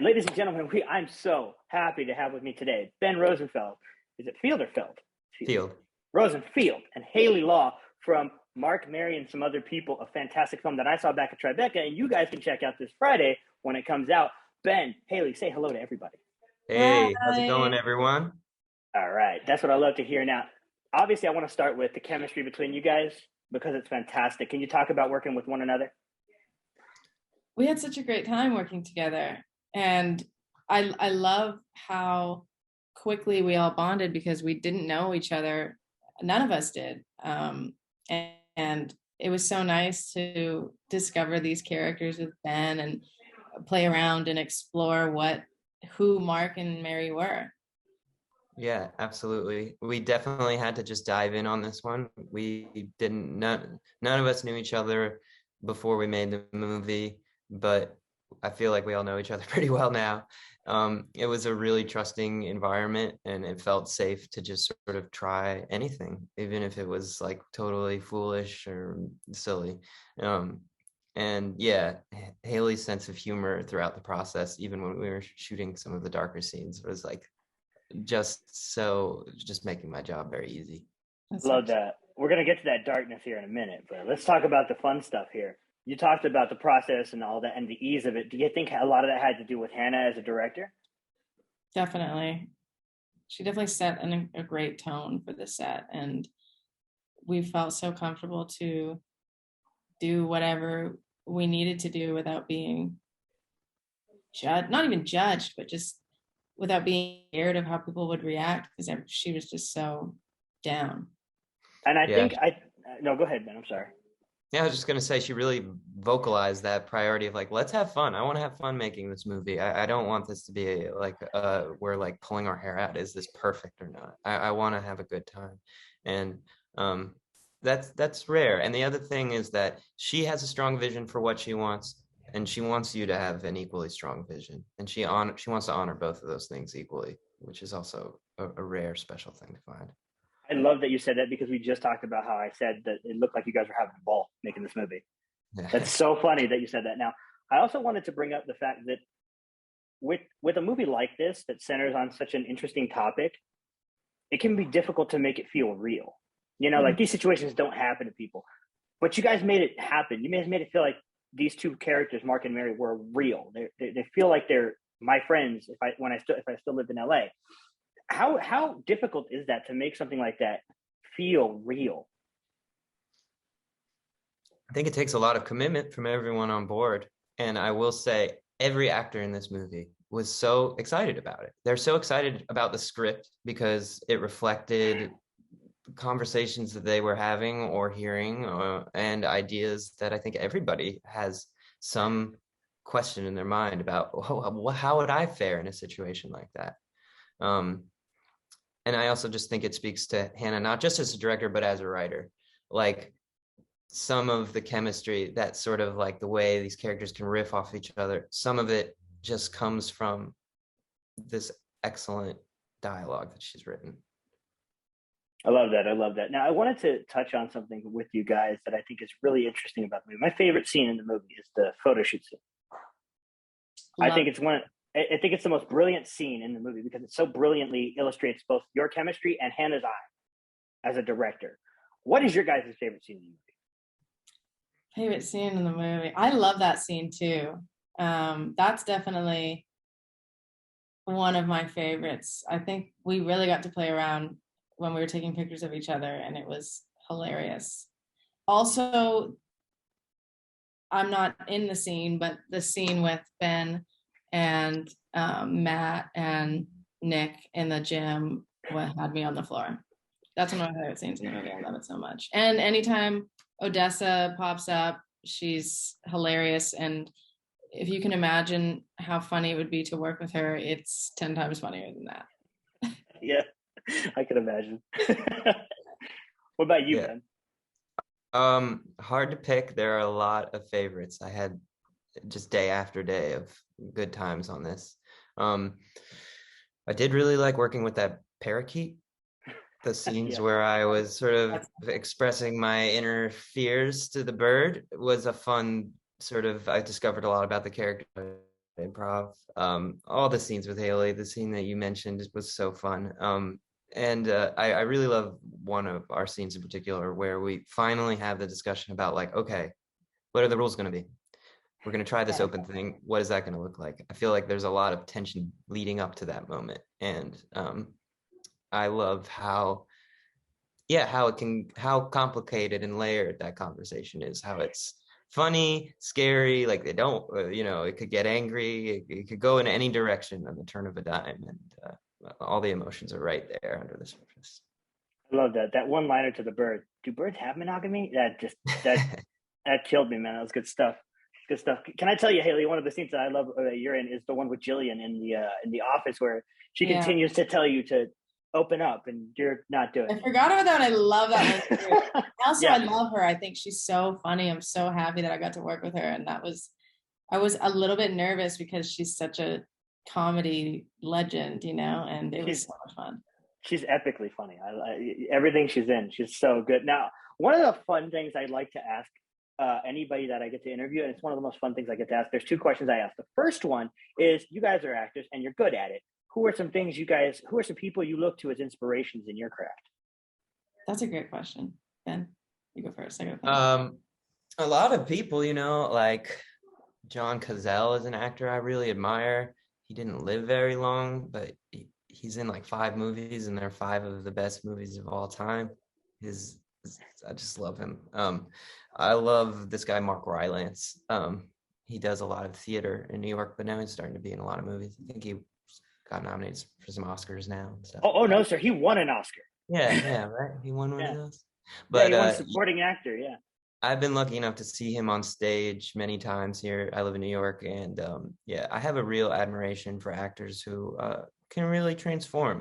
Ladies and gentlemen, I'm so happy to have with me today Ben Rosenfeld. Is it Field or Feld? Field. Rosenfield and Hayley Law from Mark, Mary, and some other people, a fantastic film that I saw back at Tribeca, and you guys can check out this Friday when it comes out. Ben, Hayley, say hello to everybody. Hey, how's it Hi. going, everyone? All right, that's what I love to hear. Now, obviously, I want to start with the chemistry between you guys because it's fantastic. Can you talk about working with one another? We had such a great time working together. And I love how quickly we all bonded because we didn't know each other. None of us did. And it was so nice to discover these characters with Ben and play around and explore who Mark and Mary were. Yeah, absolutely. We definitely had to just dive in on this one. None of us knew each other before we made the movie, but I feel like we all know each other pretty well now. It was a really trusting environment, and it felt safe to just sort of try anything, even if it was like totally foolish or silly. And yeah, Haley's sense of humor throughout the process, even when we were shooting some of the darker scenes, was like just making my job very easy. Love that. We're going to get to that darkness here in a minute, but let's talk about the fun stuff here. You talked about the process and all that and the ease of it. Do you think a lot of that had to do with Hannah as a director? Definitely. She definitely set a great tone for the set, and we felt so comfortable to do whatever we needed to do without being judged, not even judged, but just without being scared of how people would react, because she was just so down. And no, go ahead, Ben. I'm sorry. Yeah, I was just gonna say she really vocalized that priority of like, let's have fun. I want to have fun making this movie. I don't want this to be we're like pulling our hair out. Is this perfect or not? I want to have a good time, and that's rare. And the other thing is that she has a strong vision for what she wants, and she wants you to have an equally strong vision, and she wants to honor both of those things equally, which is also a rare, special thing to find. I love that you said that because we just talked about how I said that it looked like you guys were having a ball making this movie. Yeah. That's so funny that you said that. Now, I also wanted to bring up the fact that with a movie like this that centers on such an interesting topic, it can be difficult to make it feel real. You know, like these situations don't happen to people, but you guys made it happen. You guys made it feel like these two characters, Mark and Mary, were real. They feel like they're my friends. If I still lived in LA. How difficult is that to make something like that feel real? I think it takes a lot of commitment from everyone on board. And I will say every actor in this movie was so excited about it. They're so excited about the script because it reflected conversations that they were having or hearing and ideas that I think everybody has some question in their mind about, how would I fare in a situation like that? And I also just think it speaks to Hannah, not just as a director, but as a writer. Like some of the chemistry, that sort of like the way these characters can riff off each other, some of it just comes from this excellent dialogue that she's written. I love that. Now, I wanted to touch on something with you guys that I think is really interesting about the movie. My favorite scene in the movie is the photo shoot scene. I think it's the most brilliant scene in the movie because it so brilliantly illustrates both your chemistry and Hannah's eye as a director. What is your guys' favorite scene in the movie? Favorite scene in the movie? I love that scene too. That's definitely one of my favorites. I think we really got to play around when we were taking pictures of each other, and it was hilarious. Also, I'm not in the scene, but the scene with Ben and Matt and Nick in the gym had me on the floor. That's one of my favorite scenes in the movie. I love it so much. And anytime Odessa pops up, she's hilarious. And if you can imagine how funny it would be to work with her, it's 10 times funnier than that. Yeah, I can imagine. What about you, Ben? Hard to pick. There are a lot of favorites. I had just day after day of good times on this. I did really like working with that parakeet. The scenes where I was sort of expressing my inner fears to the bird was a fun sort of, I discovered a lot about the character improv. All the scenes with Hayley, the scene that you mentioned was so fun. And I really love one of our scenes in particular where we finally have the discussion about like, okay, what are the rules going to be? We're going to try this open thing. What is that going to look like? I feel like there's a lot of tension leading up to that moment. And I love how complicated and layered that conversation is, how it's funny, scary, like they don't, it could get angry, it could go in any direction on the turn of a dime. And all the emotions are right there under the surface. I love that one liner to the bird. Do birds have monogamy? That killed me, man. That was good stuff. Good stuff. Can I tell you, Hayley, one of the scenes that I love that you're in is the one with Jillian in the office where she continues to tell you to open up and you're not doing it. I forgot about that. I love that one. Also, I love her. I think she's so funny. I'm so happy that I got to work with her. And I was a little bit nervous because she's such a comedy legend, and it was so much fun. She's epically funny. Everything she's in, she's so good. Now, one of the fun things I'd like to ask anybody that I get to interview, and it's one of the most fun things I get to ask. There's two questions I ask. The first one is, you guys are actors and you're good at it. Who are some people you look to as inspirations in your craft? That's a great question. Ben, you go first. A lot of people, like John Cazale is an actor I really admire. He didn't live very long, but he's in like 5 movies, and they're 5 of the best movies of all time. I just love him. I love this guy, Mark Rylance. He does a lot of theater in New York, but now he's starting to be in a lot of movies. I think he got nominated for some Oscars now and stuff. Oh no, sir, he won an Oscar. Yeah, right. He won one of those. But he won supporting actor. Yeah. I've been lucky enough to see him on stage many times here. I live in New York, and I have a real admiration for actors who can really transform,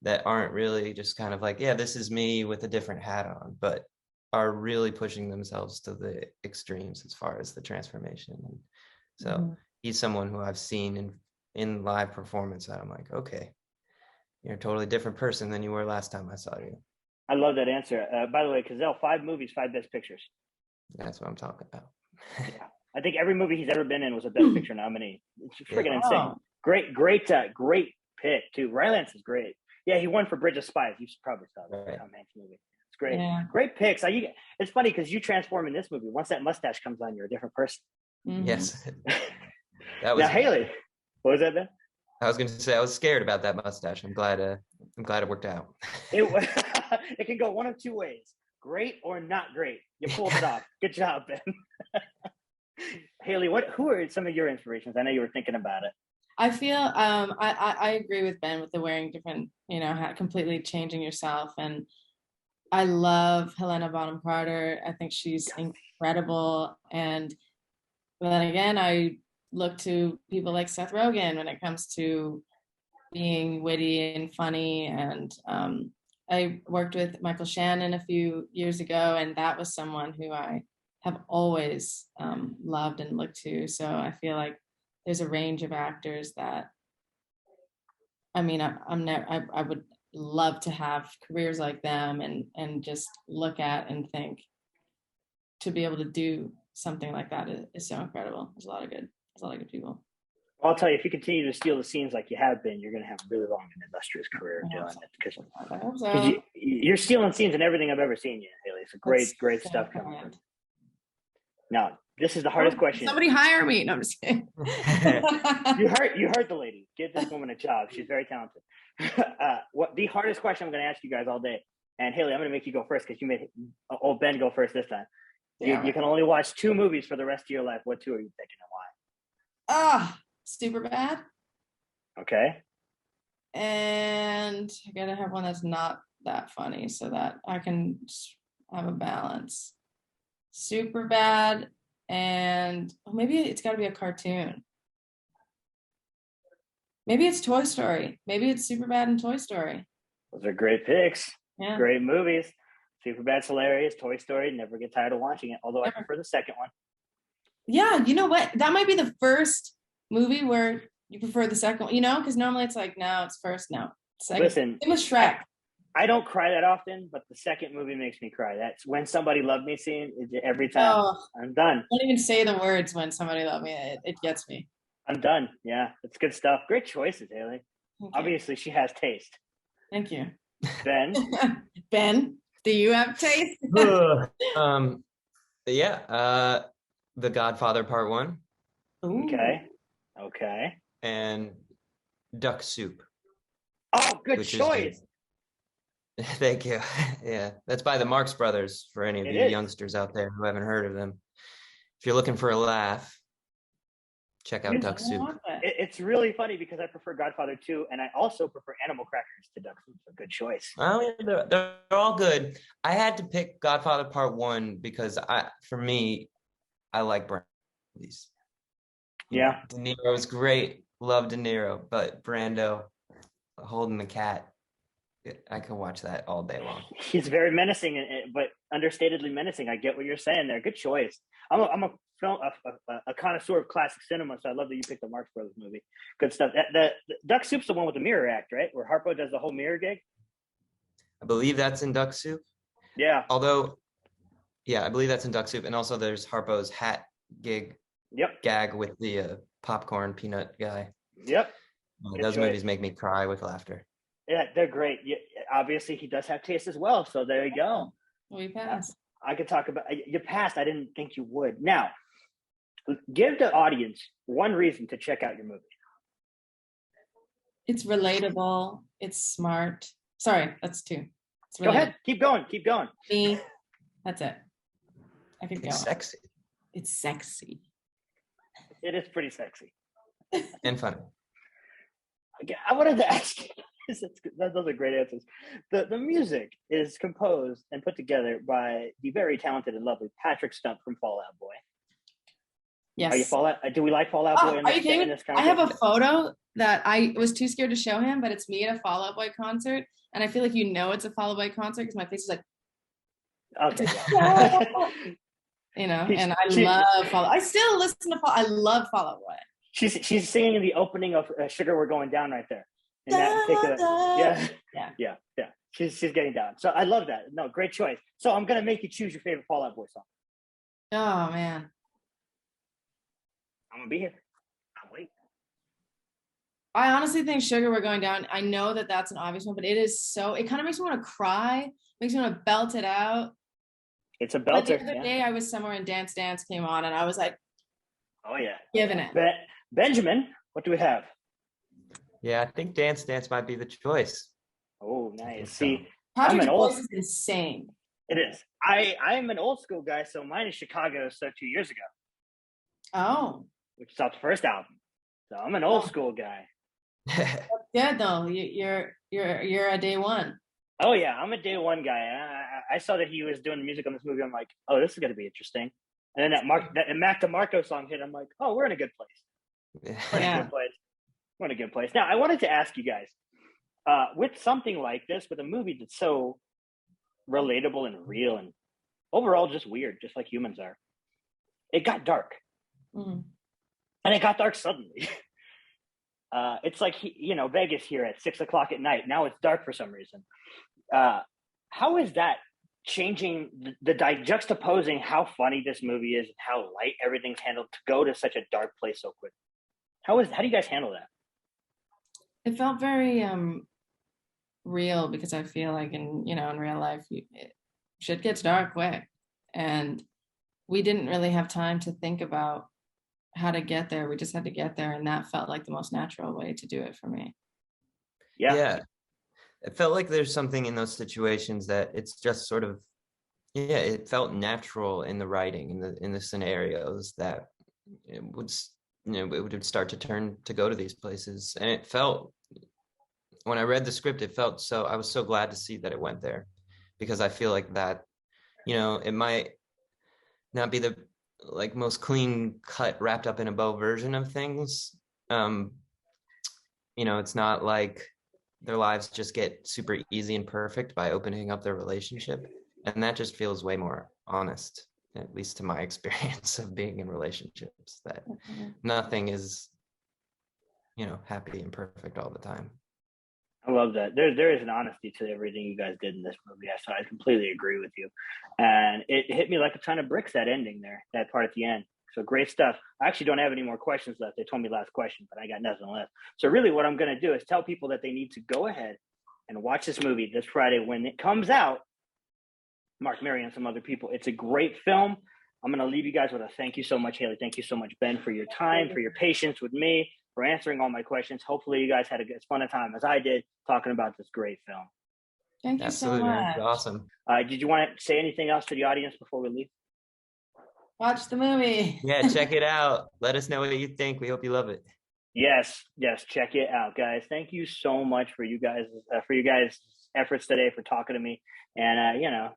that aren't really just kind of like, this is me with a different hat on, but are really pushing themselves to the extremes as far as the transformation. And so he's someone who I've seen in live performance that I'm like, okay, you're a totally different person than you were last time I saw you. I love that answer. By the way, Cazale, 5 movies, 5 Best Pictures. That's what I'm talking about. Yeah. I think every movie he's ever been in was a Best Picture nominee. It's freaking insane. Great pick too. Rylance is great. Yeah, he won for Bridge of Spies. You probably saw that Tom Hanks movie. It's great. Yeah. Great picks. It's funny because you transform in this movie. Once that mustache comes on, you're a different person. Mm-hmm. Yes. That was now, Hayley. What was that, Ben? I was going to say I was scared about that mustache. I'm glad it worked out. It can go one of 2 ways: great or not great. You pulled it off. Good job, Ben. Hayley, who are some of your inspirations? I know you were thinking about it. I feel I agree with Ben with the wearing different, completely changing yourself. And I love Helena Bonham Carter. I think she's incredible. And then again, I look to people like Seth Rogen when it comes to being witty and funny. And I worked with Michael Shannon a few years ago, and that was someone who I have always loved and looked to. So I feel like there's a range of actors that, I would love to have careers like them and just look at and think to be able to do something like that is so incredible. There's a lot of good people. I'll tell you, if you continue to steal the scenes like you have been, you're going to have a really long and illustrious career doing it. Because you're stealing scenes in everything I've ever seen you, Hayley. It's great stuff coming on. Now, this is the hardest question. Somebody hire me. No, I'm just kidding. You heard the lady. Give this woman a job. She's very talented. What the hardest question I'm going to ask you guys all day, and Hayley, I'm going to make you go first because you made old Ben go first this time. Yeah, you can only watch 2 movies for the rest of your life. What 2 are you picking and why? Superbad. Okay. And I gotta have one that's not that funny so that I can have a balance. Superbad, and maybe it's got to be a cartoon. Maybe it's Toy Story. Maybe it's Superbad and Toy Story. Those are great picks. Yeah. Great movies. Superbad's hilarious. Toy Story, never get tired of watching it. Although I prefer the second one. Yeah, you know what? That might be the first movie where you prefer the second one, because normally it's like, no, it's first, no. Second. Listen, it was Shrek. I don't cry that often, but the second movie makes me cry. That's When Somebody Loved Me scene. Every time I'm done. I don't even say the words When Somebody Loved Me. It gets me. I'm done. Yeah, it's good stuff. Great choices, Hayley. Obviously, she has taste. Thank you. Ben? Ben, do you have taste? Yeah, The Godfather Part 1 Okay. and Duck Soup. Oh, good choice. Thank you. Yeah, that's by the Marx Brothers for any of It you is. youngsters out there who haven't heard of them. If you're looking for a laugh, check out Duck Soup. It's really funny because I prefer Godfather 2, and I also prefer Animal Crackers to Duck Soup. A good choice. Oh, yeah, they're all good. I had to pick Godfather Part 1 because for me, I like Brando movies. Yeah. De Niro was great. Love De Niro, but Brando holding the cat, I could watch that all day long. He's very menacing, but understatedly menacing. I get what you're saying there. Good choice. I'm a connoisseur of classic cinema, so I love that you picked the Marx Brothers movie. Good stuff. The Duck Soup's the one with the mirror act, right? Where Harpo does the whole mirror gig. I believe that's in Duck Soup. Yeah. Although, yeah, I believe that's in Duck Soup, and also there's Harpo's hat gig. Yep. Gag with the popcorn peanut guy. Yep. Those movies make me cry with laughter. Yeah, they're great. Obviously, he does have taste as well. So there you go. We passed. I could talk about you passed. I didn't think you would. Now, give the audience one reason to check out your movie. It's relatable. It's smart. Sorry, that's 2. Go ahead. Keep going. Me. That's it. I could go. It's sexy. It's sexy. It is pretty sexy. And funny. I wanted to ask you, those are great answers. The music is composed and put together by the very talented and lovely Patrick Stump from Fall Out Boy. Yes. Are you Fall Out? Do we like Fall Out Boy? Are you kidding me? I have a photo that I was too scared to show him, but it's me at a Fall Out Boy concert. And I feel like it's a Fall Out Boy concert because my face is like, okay. And I love Fall Out. I still listen to Fall. I love Fall Out Boy. She's singing the opening of Sugar We're Going Down right there. In that particular, yeah. She's getting down. So I love that. No, great choice. So I'm gonna make you choose your favorite Fall Out Boy song. Oh man, I'm gonna be here. I'll wait. I honestly think Sugar We're Going Down. I know that that's an obvious one, but it kind of makes me want to cry. Makes me want to belt it out. It's a belter. But the other day I was somewhere and Dance Dance came on and I was like, oh yeah, giving it. Benjamin, what do we have? Yeah, I think Dance Dance might be the choice. Oh, nice. See, Patrick's voice is insane. It is. I'm an old school guy, so mine is Chicago, so 2 years ago. Oh. Which is off the first album. So I'm an old school guy. That's good though. You're a day one. Oh yeah, I'm a day one guy. I saw that he was doing music on this movie. I'm like, oh, this is gonna be interesting. And then that Mac DeMarco song hit. I'm like, oh, we're in a good place. We're in a good place. Now, I wanted to ask you guys, with something like this, with a movie that's so relatable and real and overall just weird, just like humans are, it got dark. Mm-hmm. And it got dark suddenly. It's like, Vegas here at 6:00 at night. Now it's dark for some reason. How is that changing the juxtaposing how funny this movie is and how light everything's handled to go to such a dark place so quick? How do you guys handle that? It felt very real because I feel like in real life shit gets dark quick, and we didn't really have time to think about how to get there. We just had to get there, and that felt like the most natural way to do it for me. Yeah. It felt like there's something in those situations that it's just sort of, it felt natural in the writing, in the scenarios that it would, it would start to turn to go to these places. And it felt, when I read the script, I was so glad to see that it went there, because I feel like that, it might not be the most clean cut, wrapped up in a bow version of things. It's not like their lives just get super easy and perfect by opening up their relationship. And that just feels way more honest, at least to my experience of being in relationships, that nothing is, happy and perfect all the time. I love that. There is an honesty to everything you guys did in this movie. I completely agree with you. And it hit me like a ton of bricks, that ending there, that part at the end. So great stuff. I actually don't have any more questions left. They told me last question, but I got nothing left. So really what I'm going to do is tell people that they need to go ahead and watch this movie this Friday when it comes out. Mark, Mary, and some other people. It's a great film. I'm going to leave you guys with a thank you so much, Hayley. Thank you so much, Ben, for your time, for your patience with me, for answering all my questions. Hopefully you guys had as fun a time as I did talking about this great film. Thank you Absolutely, so man. much. Awesome. Did you want to say anything else to the audience before we leave? Watch the movie. Yeah, check it out. Let us know what you think. We hope you love it. Yes, check it out, guys. Thank you so much for you guys efforts today, for talking to me, and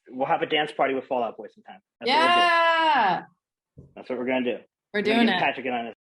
we'll have a dance party with Fall Out Boy sometime. Yeah, That's what we're gonna do. we're doing it. Patrick and I